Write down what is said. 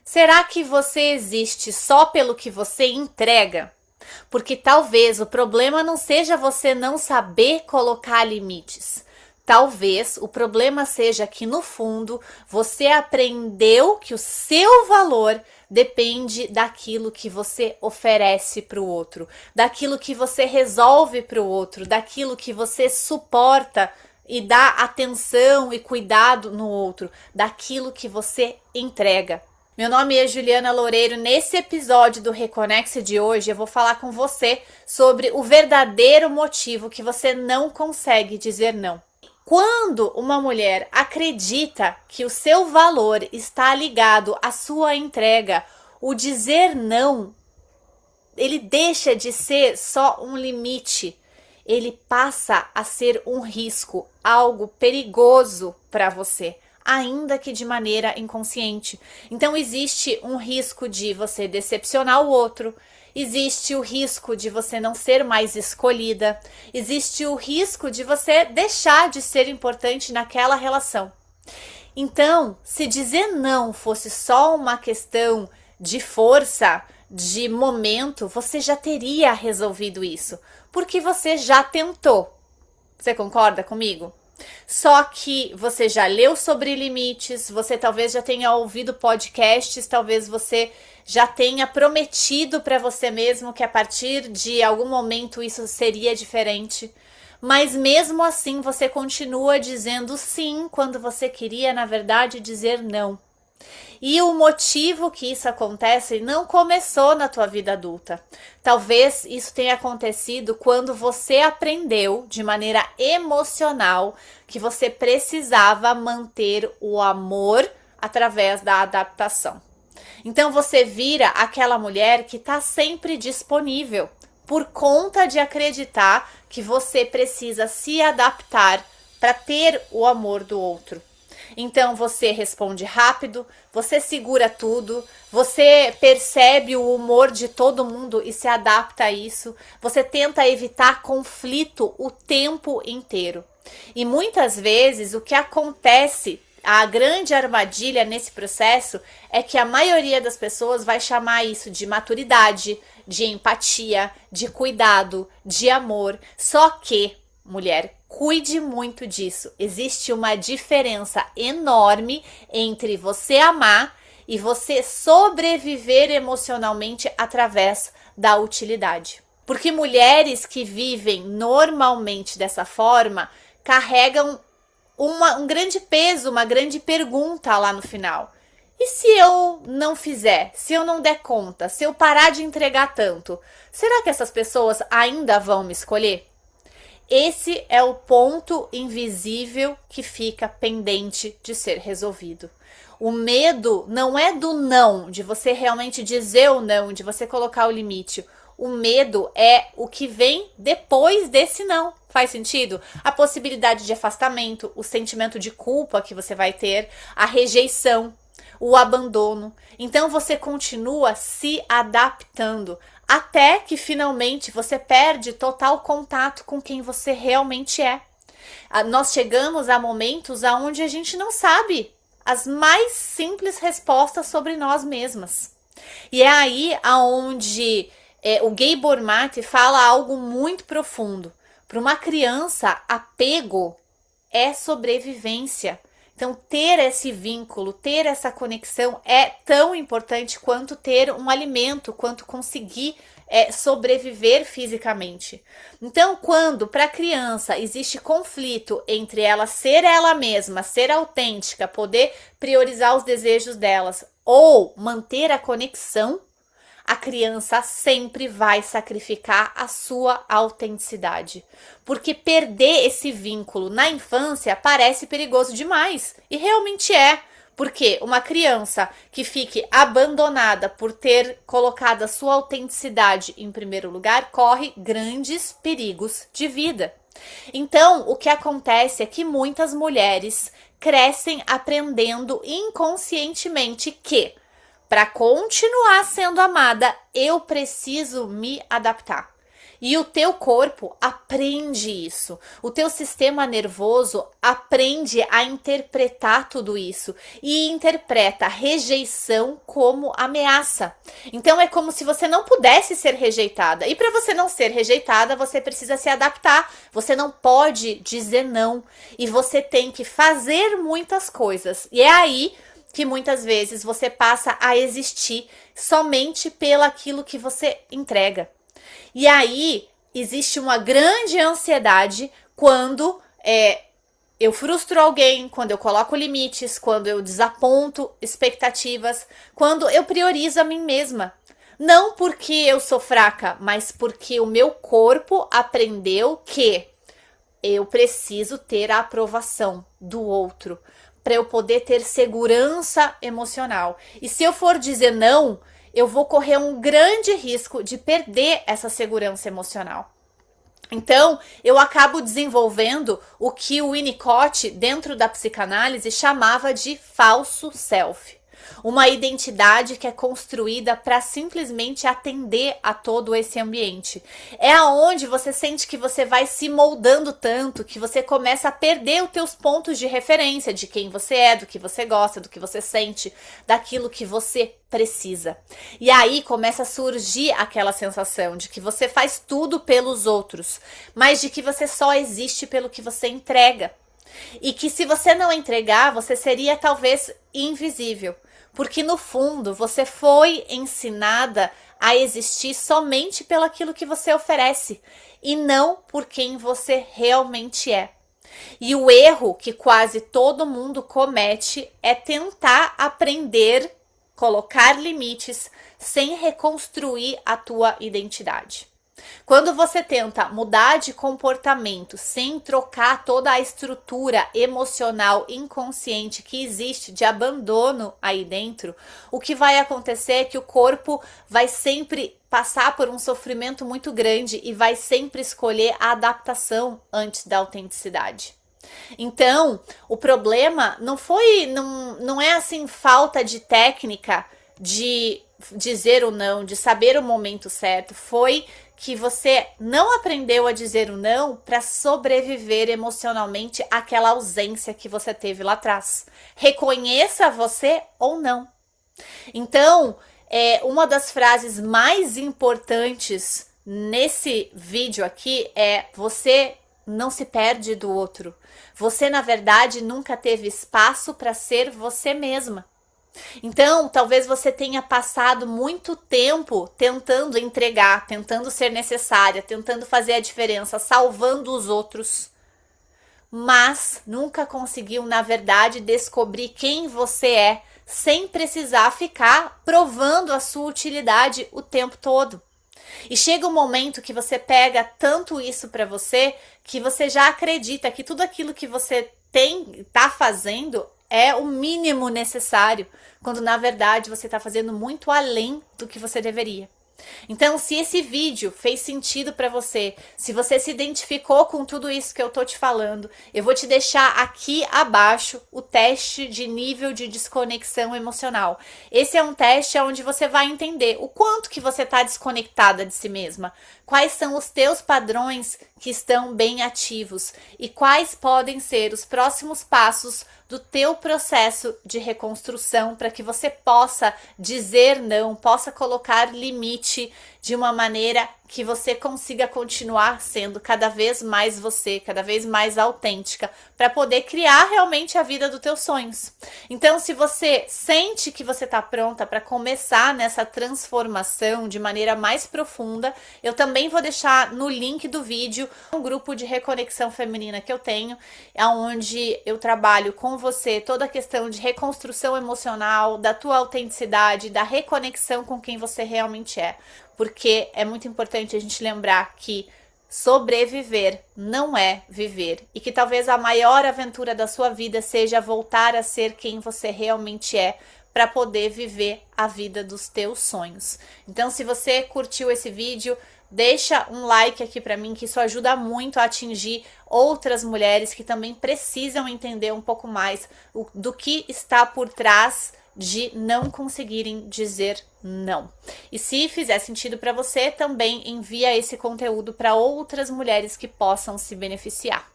Será que você existe só pelo que você entrega? Porque talvez o problema não seja você não saber colocar limites. Talvez o problema seja que no fundo você aprendeu que o seu valor depende daquilo que você oferece para o outro, daquilo que você resolve para o outro, daquilo que você suporta e dá atenção e cuidado no outro, daquilo que você entrega. Meu nome é Juliana Loureiro. Nesse episódio do Reconexe de hoje, eu vou falar com você sobre o verdadeiro motivo que você não consegue dizer não. Quando uma mulher acredita que o seu valor está ligado à sua entrega, o dizer não, ele deixa de ser só um limite. Ele passa a ser um risco, algo perigoso para você, ainda que de maneira inconsciente. Então existe um risco de você decepcionar o outro, existe o risco de você não ser mais escolhida, existe o risco de você deixar de ser importante naquela relação. Então, se dizer não fosse só uma questão de força, de momento, você já teria resolvido isso, porque você já tentou. Você concorda comigo? Só que você já leu sobre limites, você talvez já tenha ouvido podcasts, talvez você já tenha prometido para você mesmo que a partir de algum momento isso seria diferente. Mas mesmo assim você continua dizendo sim quando você queria, na verdade, dizer não. E o motivo que isso acontece não começou na tua vida adulta. Talvez isso tenha acontecido quando você aprendeu de maneira emocional que você precisava manter o amor através da adaptação. Então você vira aquela mulher que está sempre disponível por conta de acreditar que você precisa se adaptar para ter o amor do outro. Então você responde rápido, você segura tudo, você percebe o humor de todo mundo e se adapta a isso, você tenta evitar conflito o tempo inteiro. E muitas vezes o que acontece, a grande armadilha nesse processo é que a maioria das pessoas vai chamar isso de maturidade, de empatia, de cuidado, de amor. Só que, mulher, cuide muito disso. Existe uma diferença enorme entre você amar e você sobreviver emocionalmente através da utilidade. Porque mulheres que vivem normalmente dessa forma carregam um grande peso, uma grande pergunta lá no final. E se eu não fizer, se eu não der conta, se eu parar de entregar tanto, será que essas pessoas ainda vão me escolher? Esse é o ponto invisível que fica pendente de ser resolvido. O medo não é do não, de você realmente dizer o não, de você colocar o limite. O medo é o que vem depois desse não. Faz sentido? A possibilidade de afastamento, o sentimento de culpa que você vai ter, a rejeição, o abandono. Então você continua se adaptando até que finalmente você perde total contato com quem você realmente é. Nós chegamos a momentos onde a gente não sabe as mais simples respostas sobre nós mesmas. E é aí onde o Gabor Mate fala algo muito profundo. Para uma criança, apego é sobrevivência. Então, ter esse vínculo, ter essa conexão é tão importante quanto ter um alimento, quanto conseguir sobreviver fisicamente. Então, quando para a criança existe conflito entre ela ser ela mesma, ser autêntica, poder priorizar os desejos delas ou manter a conexão, a criança sempre vai sacrificar a sua autenticidade. Porque perder esse vínculo na infância parece perigoso demais. E realmente é. Porque uma criança que fique abandonada por ter colocado a sua autenticidade em primeiro lugar, corre grandes perigos de vida. Então, o que acontece é que muitas mulheres crescem aprendendo inconscientemente que para continuar sendo amada, eu preciso me adaptar. E o teu corpo aprende isso. O teu sistema nervoso aprende a interpretar tudo isso e interpreta rejeição como ameaça. Então é como se você não pudesse ser rejeitada. E para você não ser rejeitada, você precisa se adaptar. Você não pode dizer não. E você tem que fazer muitas coisas. E é aí que muitas vezes você passa a existir somente pelo aquilo que você entrega. E aí existe uma grande ansiedade quando eu frustro alguém, quando eu coloco limites, quando eu desaponto expectativas, quando eu priorizo a mim mesma. Não porque eu sou fraca, mas porque o meu corpo aprendeu que eu preciso ter a aprovação do outro para eu poder ter segurança emocional. E se eu for dizer não, eu vou correr um grande risco de perder essa segurança emocional. Então, eu acabo desenvolvendo o que o Winnicott, dentro da psicanálise, chamava de falso self. Uma identidade que é construída para simplesmente atender a todo esse ambiente. É aonde você sente que você vai se moldando tanto que você começa a perder os teus pontos de referência de quem você é, do que você gosta, do que você sente, daquilo que você precisa. E aí começa a surgir aquela sensação de que você faz tudo pelos outros, mas de que você só existe pelo que você entrega. E que se você não entregar, você seria talvez invisível. Porque no fundo você foi ensinada a existir somente pelo aquilo que você oferece e não por quem você realmente é. E o erro que quase todo mundo comete é tentar aprender, colocar limites sem reconstruir a tua identidade. Quando você tenta mudar de comportamento sem trocar toda a estrutura emocional inconsciente que existe de abandono aí dentro, o que vai acontecer é que o corpo vai sempre passar por um sofrimento muito grande e vai sempre escolher a adaptação antes da autenticidade. Então, o problema não é assim falta de técnica de dizer o não, de saber o momento certo, foi que você não aprendeu a dizer o não para sobreviver emocionalmente àquela ausência que você teve lá atrás. Reconheça você ou não. Então, uma das frases mais importantes nesse vídeo aqui é: você não se perde do outro. Você, na verdade, nunca teve espaço para ser você mesma. Então, talvez você tenha passado muito tempo tentando entregar, tentando ser necessária, tentando fazer a diferença, salvando os outros, mas nunca conseguiu, na verdade, descobrir quem você é, sem precisar ficar provando a sua utilidade o tempo todo. E chega um momento que você pega tanto isso para você, que você já acredita que tudo aquilo que você tá fazendo é o mínimo necessário, quando na verdade você está fazendo muito além do que você deveria. Então, se esse vídeo fez sentido para você, se você se identificou com tudo isso que eu tô te falando, eu vou te deixar aqui abaixo o teste de nível de desconexão emocional. Esse é um teste onde você vai entender o quanto que você está desconectada de si mesma, quais são os teus padrões que estão bem ativos e quais podem ser os próximos passos do teu processo de reconstrução para que você possa dizer não, possa colocar limite de uma maneira que você consiga continuar sendo cada vez mais você, cada vez mais autêntica, para poder criar realmente a vida dos teus sonhos. Então, se você sente que você está pronta para começar nessa transformação de maneira mais profunda, eu também vou deixar no link do vídeo um grupo de reconexão feminina que eu tenho, onde eu trabalho com você toda a questão de reconstrução emocional, da tua autenticidade, da reconexão com quem você realmente é. Porque é muito importante a gente lembrar que sobreviver não é viver. E que talvez a maior aventura da sua vida seja voltar a ser quem você realmente é, para poder viver a vida dos teus sonhos. Então, se você curtiu esse vídeo, deixa um like aqui para mim, que isso ajuda muito a atingir outras mulheres que também precisam entender um pouco mais do que está por trás de não conseguirem dizer não. E se fizer sentido para você, também envia esse conteúdo para outras mulheres que possam se beneficiar.